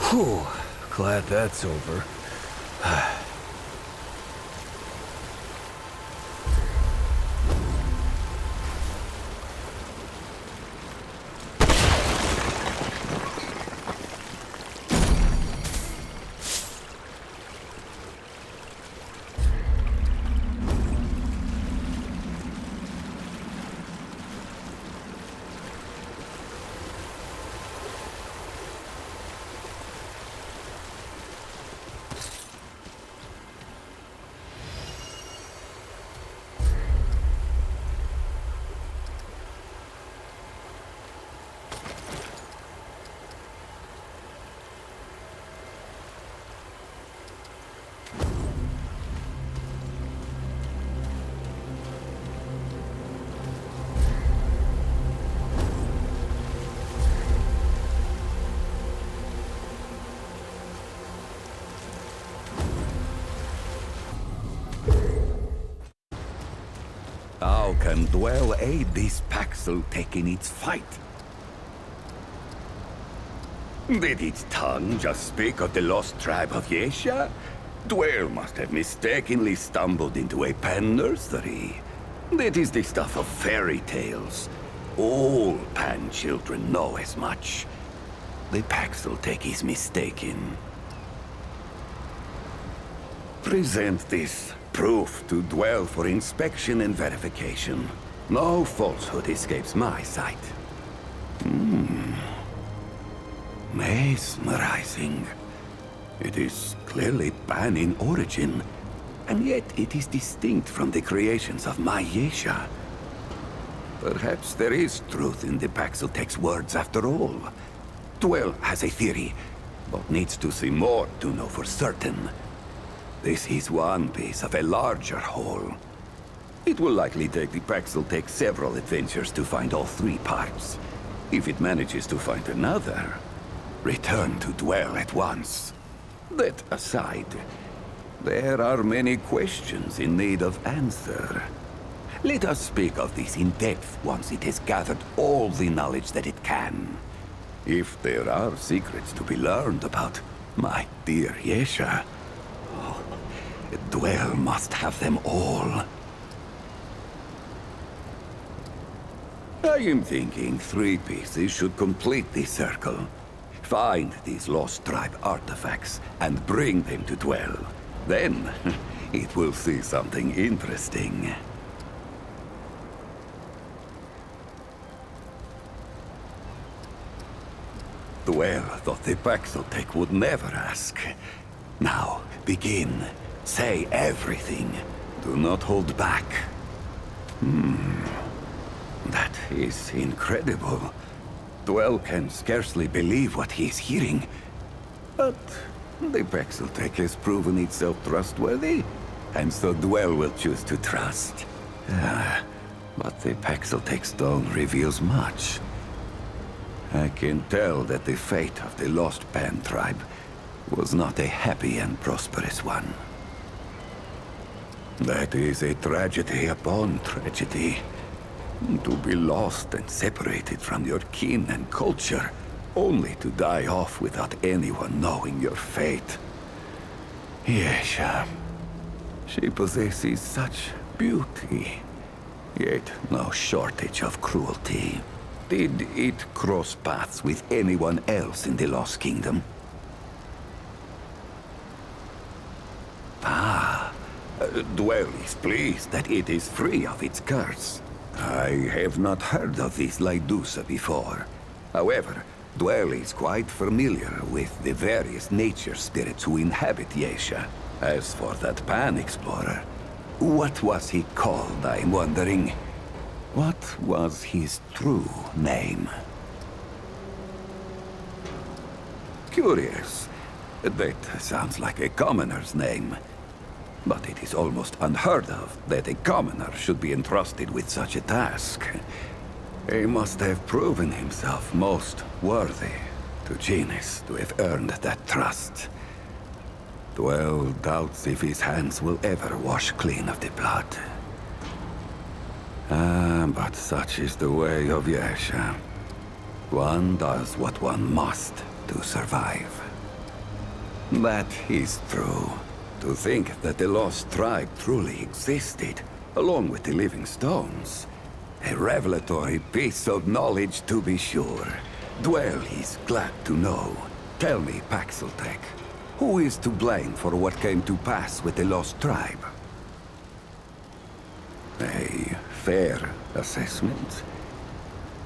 Whew, glad that's over. How can Dwell aid this Paxel in its fight? Did its tongue just speak of the lost tribe of Yesha? Dwell must have mistakenly stumbled into a pan nursery. That is the stuff of fairy tales. All pan children know as much. The Paxel is mistaken. Present this proof to Dwell for inspection and verification. No falsehood escapes my sight. Mesmerizing. It is clearly pan in origin, and yet it is distinct from the creations of my Yesha. Perhaps there is truth in the Paxeltek's words after all. Dwell has a theory, but needs to see more to know for certain. This is one piece of a larger whole. It will likely take the Paxeltek several adventures to find all three parts. If it manages to find another, return to Dwell at once. That aside, there are many questions in need of answer. Let us speak of this in depth once it has gathered all the knowledge that it can. If there are secrets to be learned about my dear Yesha, Dwell must have them all. I am thinking 3 pieces should complete this circle. Find these lost tribe artifacts and bring them to Dwell. Then, it will see something interesting. Dwell thought the Paxeltek would never ask. Now, begin. Say everything. Do not hold back. That is incredible. Dwell can scarcely believe what he is hearing. But the Paxeltek has proven itself trustworthy, and so Dwell will choose to trust. But the Paxeltek stone reveals much. I can tell that the fate of the lost Pan tribe was not a happy and prosperous one. That is a tragedy upon tragedy. To be lost and separated from your kin and culture, only to die off without anyone knowing your fate. Yesha. She possesses such beauty, yet no shortage of cruelty. Did it cross paths with anyone else in the Lost Kingdom? Dwell is pleased that it is free of its curse. I have not heard of this Lydusa before. However, Dwell is quite familiar with the various nature spirits who inhabit Yesha. As for that Pan explorer, what was he called, I'm wondering? What was his true name? Curious. That sounds like a commoner's name. But it is almost unheard of that a commoner should be entrusted with such a task. He must have proven himself most worthy to Genius to have earned that trust. Dwell doubts if his hands will ever wash clean of the blood. But such is the way of Yesha. One does what one must to survive. That is true. To think that the lost tribe truly existed, along with the living stones. A revelatory piece of knowledge, to be sure. Dwell is glad to know. Tell me, Paxeltech, who is to blame for what came to pass with the lost tribe? A fair assessment.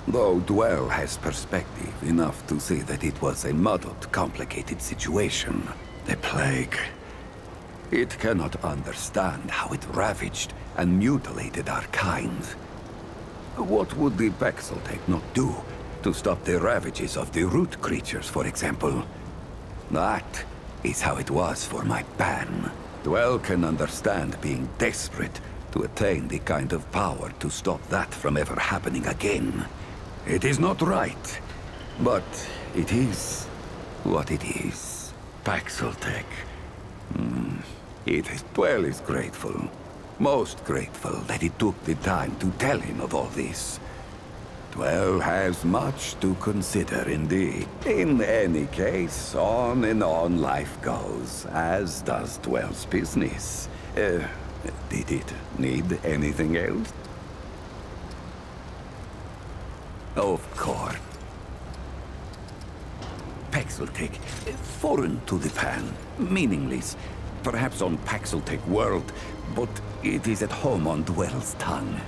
Though Dwell has perspective enough to see that it was a muddled, complicated situation. The plague. It cannot understand how it ravaged and mutilated our kind. What would the Paxeltech not do to stop the ravages of the root creatures, for example? That is how it was for my ban. Dwell can understand being desperate to attain the kind of power to stop that from ever happening again. It is not right, but it is what it is. Paxeltech. Dwell is grateful. Most grateful that it took the time to tell him of all this. Dwell has much to consider indeed. In any case, on and on life goes, as does Dwell's business. Did it need anything else? Of course. Paxeltech, foreign to the pan, meaningless. Perhaps on Paxeltech world, but it is at home on Dwell's tongue.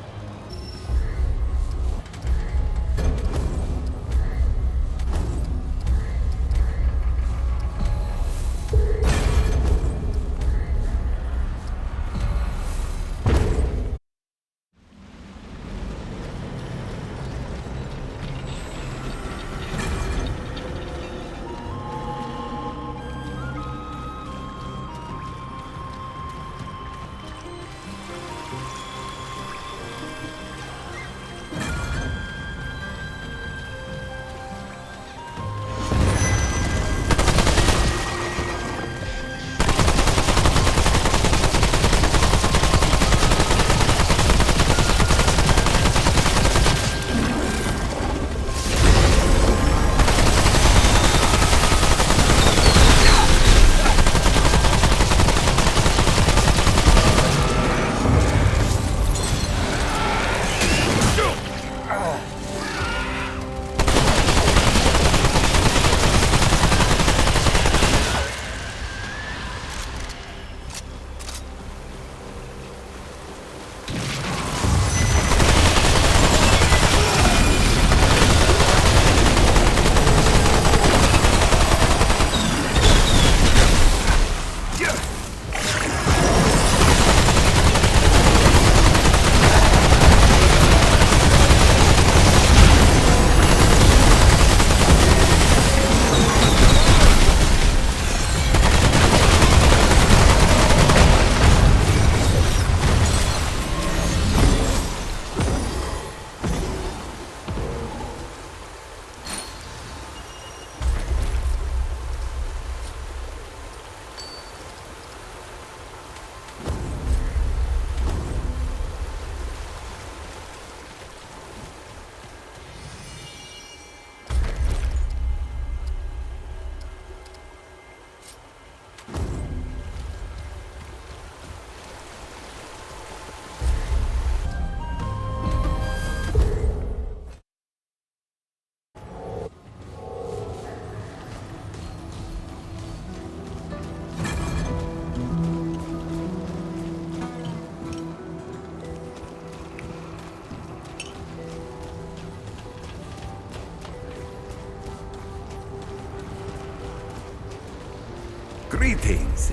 Greetings.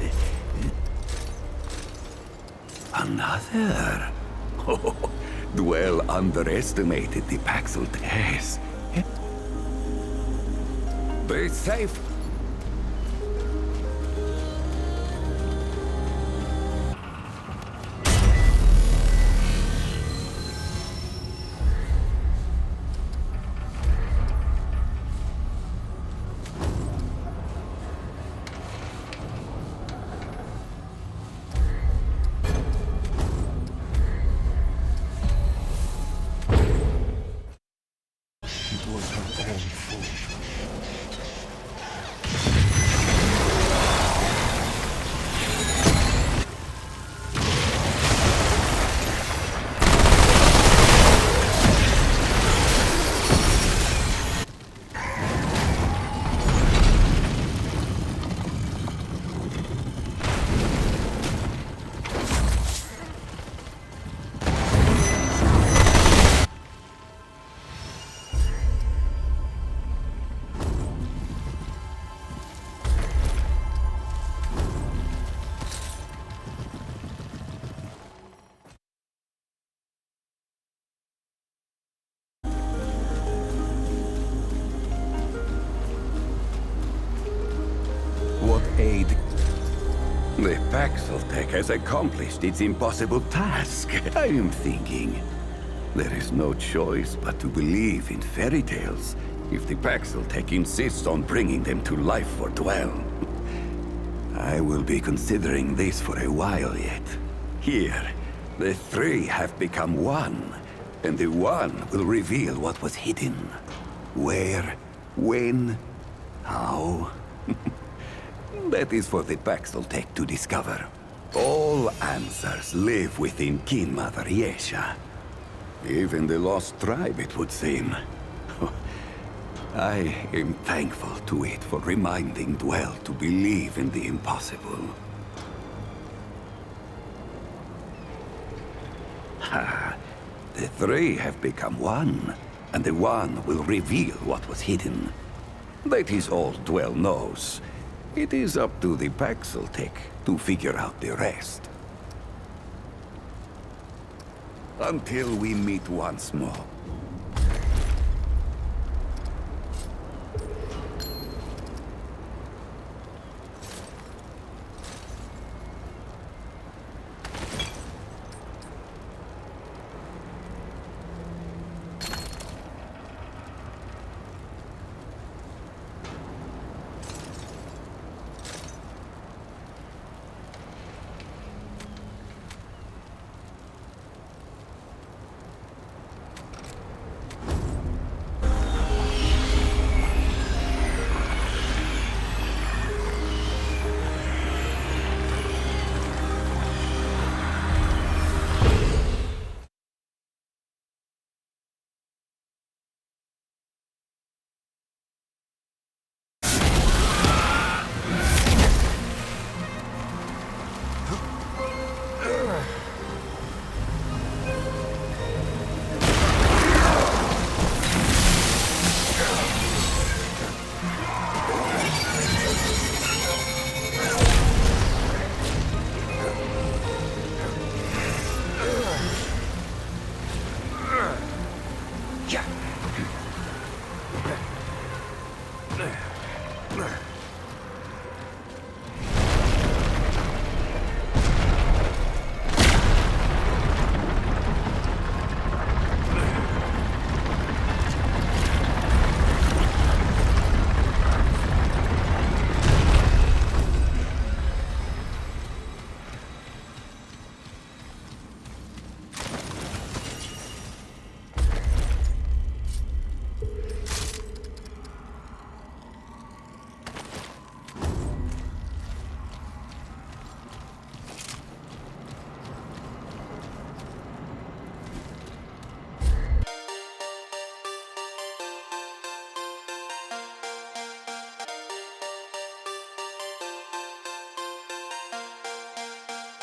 Another? Oh, Dwell underestimated the Paxeltech. Be safe. It was her own fault. aid. The Paxeltech has accomplished its impossible task. I am thinking, there is no choice but to believe in fairy tales if the Paxeltech insists on bringing them to life for Dwell. I will be considering this for a while yet. Here, the three have become one, and the one will reveal what was hidden. Where, when, how? That is for the Paxeltech to discover. All answers live within Kin Mother Yesha. Even the lost tribe, it would seem. I am thankful to it for reminding Dwell to believe in the impossible. Ha! The three have become one, and the one will reveal what was hidden. That is all Dwell knows. It is up to the Paxeltech to figure out the rest. Until we meet once more.